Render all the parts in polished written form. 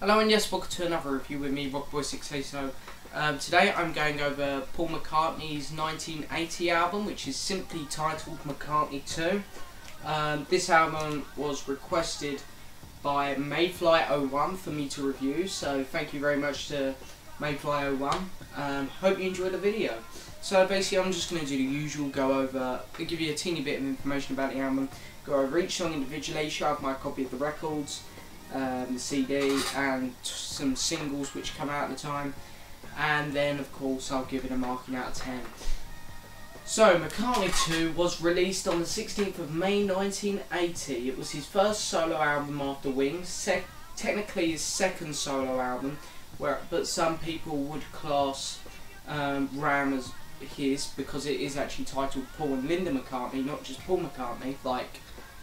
Hello and yes, welcome to another review with me, Rockboy680. Today I'm going over Paul McCartney's 1980 album, which is simply titled McCartney 2. This album was requested by Mayfly01 for me to review, so thank you very much to Mayfly01. Hope you enjoy the video. So basically I'm just going to do the usual, give you a teeny bit of information about the album, go over each song individually, show off my copy of the records, the CD and some singles which come out at the time, and then of course I'll give it a marking out of 10. So McCartney 2 was released on the 16th of May 1980. It was his first solo album after Wings, technically his second solo album, but some people would class Ram as his because it is actually titled Paul and Linda McCartney, not just Paul McCartney like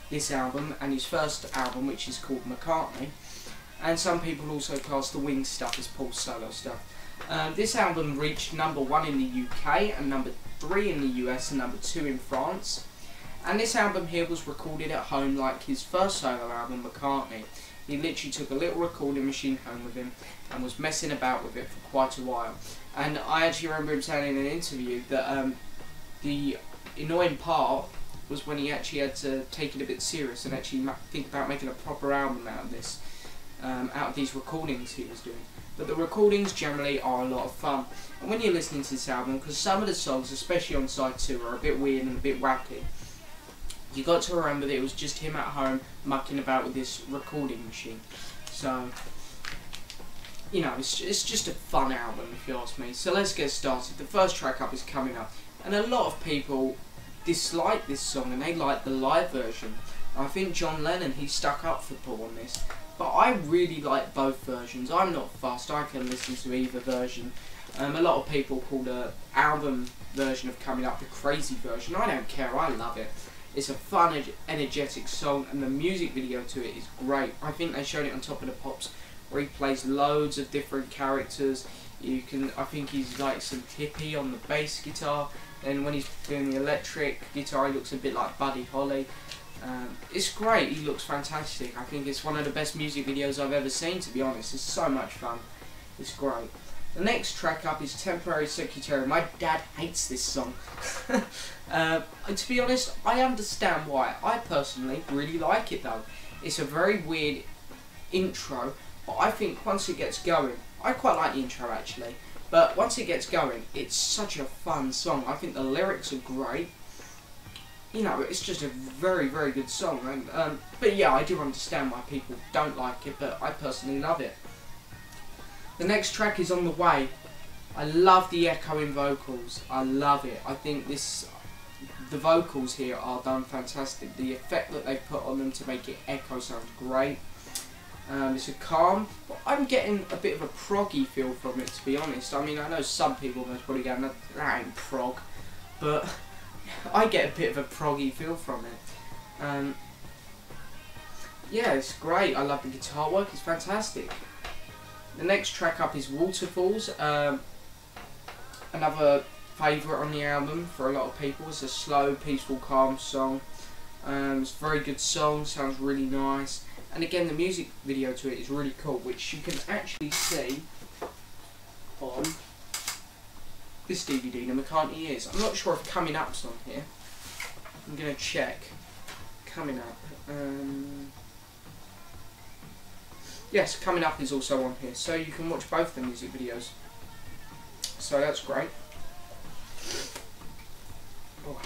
this album and his first album, which is called McCartney. And some people also class the Wings stuff as Paul's solo stuff. This album reached #1 in the UK and #3 in the US and #2 in France. And this album here was recorded at home like his first solo album, McCartney. He literally took a little recording machine home with him and was messing about with it for quite a while. And I actually remember him saying in an interview that the annoying part was when he actually had to take it a bit serious and actually think about making a proper album out of this, out of these recordings he was doing. But the recordings generally are a lot of fun. And when you're listening to this album, because some of the songs, especially on side 2, are a bit weird and a bit wacky, you got to remember that it was just him at home mucking about with this recording machine. So, you know, it's just a fun album if you ask me. So let's get started. The first track up is Coming Up, and a lot of people dislike this song and they like the live version. I think John Lennon, he stuck up for Paul on this, but I really like both versions. I'm not fussed, I can listen to either version. A lot of people call the album version of Coming Up the crazy version. I don't care, I love it. It's a fun, energetic song, and the music video to it is great. I think they showed it on Top of the Pops, where he plays loads of different characters. I think he's like some hippie on the bass guitar, and when he's doing the electric guitar he looks a bit like Buddy Holly. It's great, he looks fantastic. I think it's one of the best music videos I've ever seen, to be honest. It's so much fun, it's great. The next track up is Temporary Secretary. My dad hates this song. To be honest, I understand why. I personally really like it though. It's a very weird intro, but I think once it gets going, I quite like the intro actually, but once it gets going, it's such a fun song. I think the lyrics are great. You know, it's just a very, very good song. And but yeah, I do understand why people don't like it, but I personally love it. The next track is On the Way. I love the echoing vocals. I love it. I think the vocals here are done fantastic. The effect that they've put on them to make it echo sounds great. It's a calm, but I'm getting a bit of a proggy feel from it, to be honest. I mean, I know some people are probably going, that ain't prog, but I get a bit of a proggy feel from it. Yeah, it's great. I love the guitar work, it's fantastic. The next track up is Waterfalls, another favourite on the album for a lot of people. It's a slow, peaceful, calm song. It's a very good song, sounds really nice. And again, the music video to it is really cool, which you can actually see on this DVD, the McCartney Is. I'm not sure if Coming Up's on here. I'm going to check. Coming Up. Yes, Coming Up is also on here, so you can watch both the music videos. So that's great. Oh.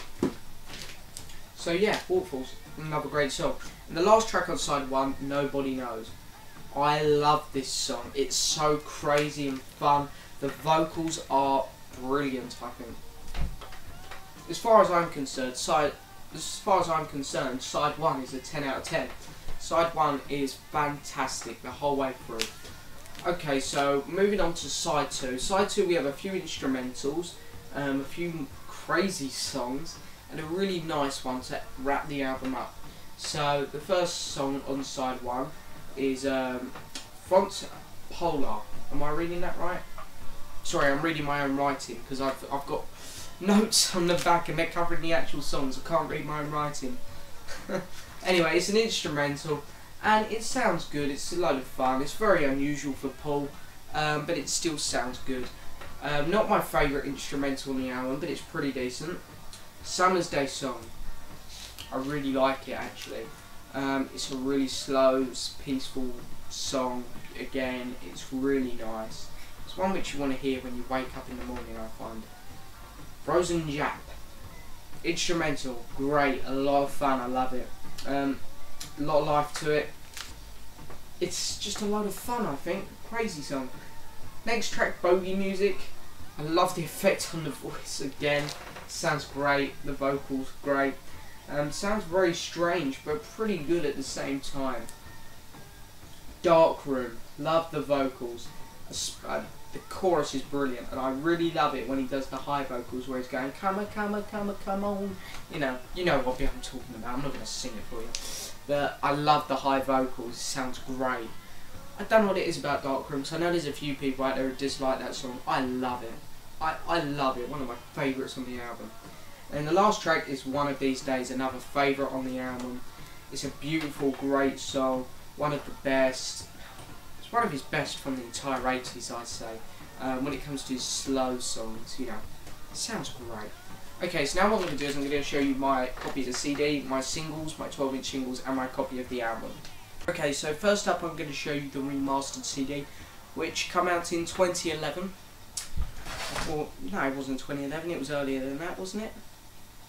So yeah, Waterfalls, another great song. And the last track on side 1, Nobody Knows. I love this song. It's so crazy and fun. The vocals are brilliant, I think. As far as I'm concerned, side 1 is a 10 out of 10. Side 1 is fantastic the whole way through. Okay, so moving on to side 2. Side 2 we have a few instrumentals, a few crazy songs, and a really nice one to wrap the album up. So the first song on side 1 is Front Polar. Am I reading that right? Sorry, I'm reading my own writing because I've got notes on the back and they're covering the actual songs. I can't read my own writing. Anyway, it's an instrumental and it sounds good. It's a load of fun. It's very unusual for Paul, but it still sounds good. Not my favourite instrumental on the album, but it's pretty decent. Summer's Day Song. I really like it actually. It's a really slow, peaceful song. Again, it's really nice. It's one which you want to hear when you wake up in the morning, I find. Frozen Jap. Instrumental, great, a lot of fun, I love it. A lot of life to it. It's just a lot of fun, I think. Crazy song. Next track, Bogey Music. I love the effect on the voice again. Sounds great, the vocals great. Sounds very strange, but pretty good at the same time. Dark Room, love the vocals. The chorus is brilliant, and I really love it when he does the high vocals where he's going, come on, come on, come on, come on. You know what I'm talking about. I'm not going to sing it for you. But I love the high vocals, it sounds great. I don't know what it is about Dark Room, because I know there's a few people out there who dislike that song. I love it. I love it, one of my favourites on the album. And the last track is One of These Days, another favourite on the album. It's a beautiful, great song, one of the best. It's one of his best from the entire 80s, I'd say. When it comes to his slow songs, you know, it sounds great. Okay, so now what I'm going to do is I'm going to show you my copy of the CD, my singles, my 12-inch singles, and my copy of the album. Okay, so first up I'm going to show you the Remastered CD, which came out in 2011. Well, no, it wasn't 2011, it was earlier than that, wasn't it?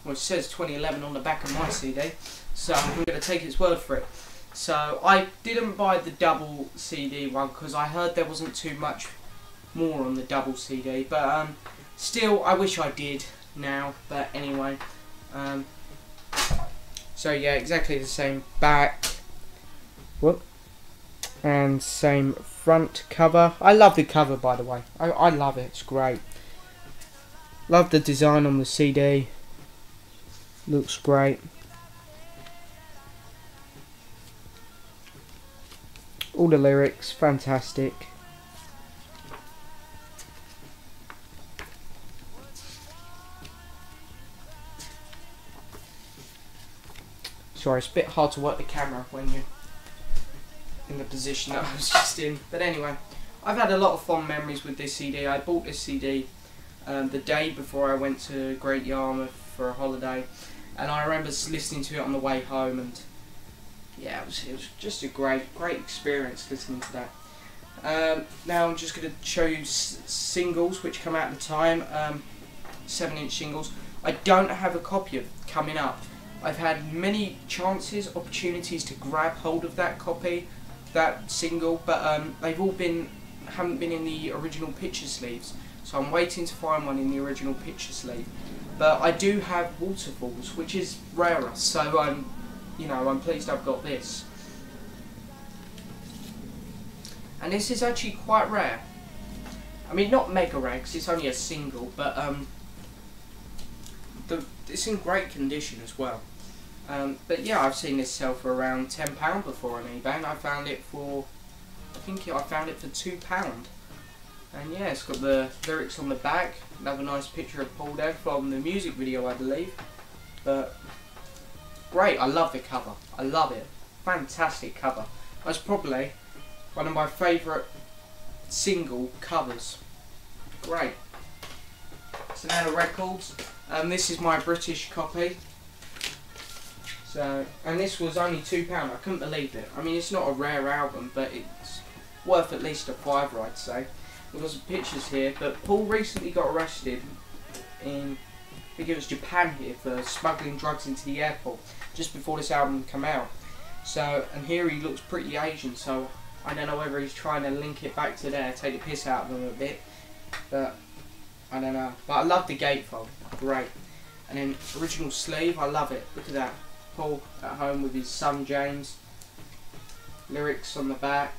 Well, it says 2011 on the back of my CD, so I'm going to take its word for it. So I didn't buy the double CD one because I heard there wasn't too much more on the double CD, but still I wish I did now, but anyway. So yeah, exactly the same back, whoop, and same front cover. I love the cover, by the way. I love it, it's great. Love the design on the CD, looks great. All the lyrics, fantastic. Sorry, it's a bit hard to work the camera when you're in the position that I was just in. But anyway, I've had a lot of fond memories with this CD. I bought this CD the day before I went to Great Yarmouth for a holiday, and I remember listening to it on the way home, and yeah, it was just a great experience listening to that. Now I'm just going to show you singles which come out at the time, 7-inch singles. I don't have a copy of coming up. I've had many chances, opportunities to grab hold of that copy, that single, but they've all haven't been in the original picture sleeves. So I'm waiting to find one in the original picture sleeve. But I do have Waterfalls, which is rarer, so I'm pleased I've got this. And this is actually quite rare. I mean, not mega rare, because it's only a single, but it's in great condition as well. But yeah, I've seen this sell for around £10 before on eBay, and I found it for, I found it for £2. And yeah, it's got the lyrics on the back, another nice picture of Paul there from the music video, I believe. But great, I love the cover, I love it, fantastic cover. That's probably one of my favourite single covers. Great. So now the records. This is my British copy. So, and this was only £2. I couldn't believe it. I mean, it's not a rare album, but it's worth at least a £5, I'd say. We've got some pictures here, but Paul recently got arrested in, I think it was Japan here, for smuggling drugs into the airport just before this album came out. So, and here he looks pretty Asian, so I don't know whether he's trying to link it back to there, take the piss out of him a bit, but I don't know. But I love the gatefold, great. And then original sleeve, I love it. Look at that, Paul at home with his son James. Lyrics on the back,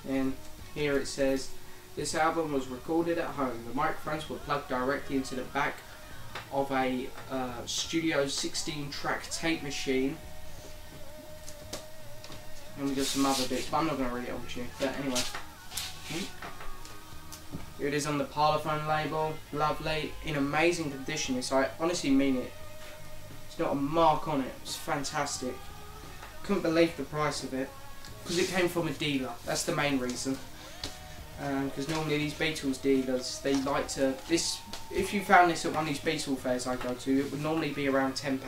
and here it says, "This album was recorded at home. The microphones were plugged directly into the back of a Studio 16-track tape machine." And we got some other bits, but I'm not going to read it all to you. But anyway, here it is on the Parlophone label. Lovely, in amazing condition. This, I honestly mean it. It's not a mark on it. It's fantastic. couldn't believe the price of it, because it came from a dealer. That's the main reason. Because normally these Beatles dealers, they like to, this, if you found this at one of these Beatles fairs I go to, it would normally be around £10.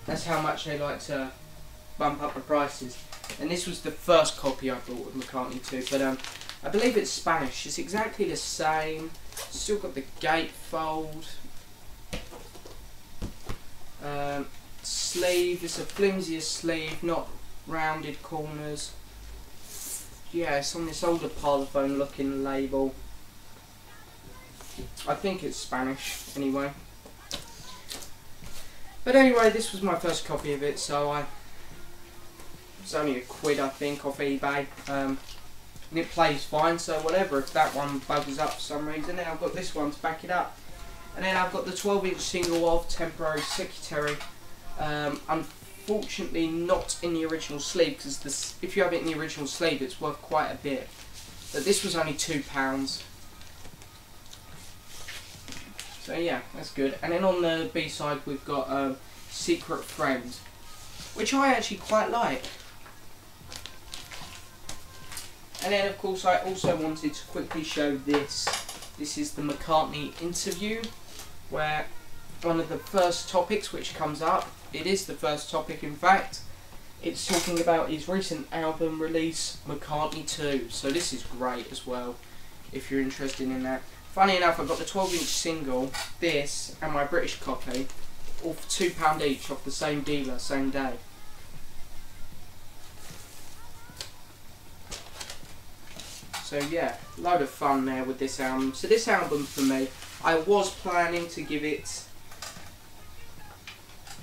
That's how much they like to bump up the prices. And this was the first copy I bought of McCartney 2, but I believe it's Spanish. It's exactly the same. Still got the gatefold. Sleeve, it's a flimsier sleeve, not rounded corners. Yeah, it's on this older Parlophone looking label. I think it's Spanish anyway. But anyway, this was my first copy of it, so it's only £1 I think off eBay. And it plays fine, so whatever, if that one bugs up for some reason. Then I've got this one to back it up. And then I've got the 12-inch single of Temporary Secretary. Unfortunately not in the original sleeve, because if you have it in the original sleeve it's worth quite a bit. But this was only £2. So yeah, that's good. And then on the B-side we've got Secret Friend, which I actually quite like. And then of course I also wanted to quickly show this. This is the McCartney interview, where one of the first topics which comes up, it is the first topic in fact, it's talking about his recent album release, McCartney 2. So this is great as well, if you're interested in that. Funny enough, I got the 12-inch single, this, and my British copy, all for £2 each off the same dealer, same day. So yeah, load of fun there with this album. So this album for me, I was planning to give it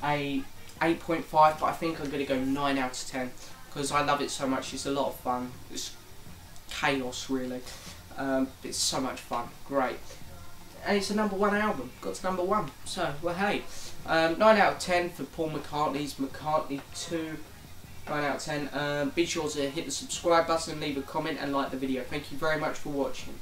a 8.5, but I think I'm going to go 9 out of 10 because I love it so much. It's a lot of fun. It's chaos really. It's so much fun. Great. And it's a #1 album. Got to #1. So, well hey. 9 out of 10 for Paul McCartney's McCartney 2. 9 out of 10. Be sure to hit the subscribe button, leave a comment and like the video. Thank you very much for watching.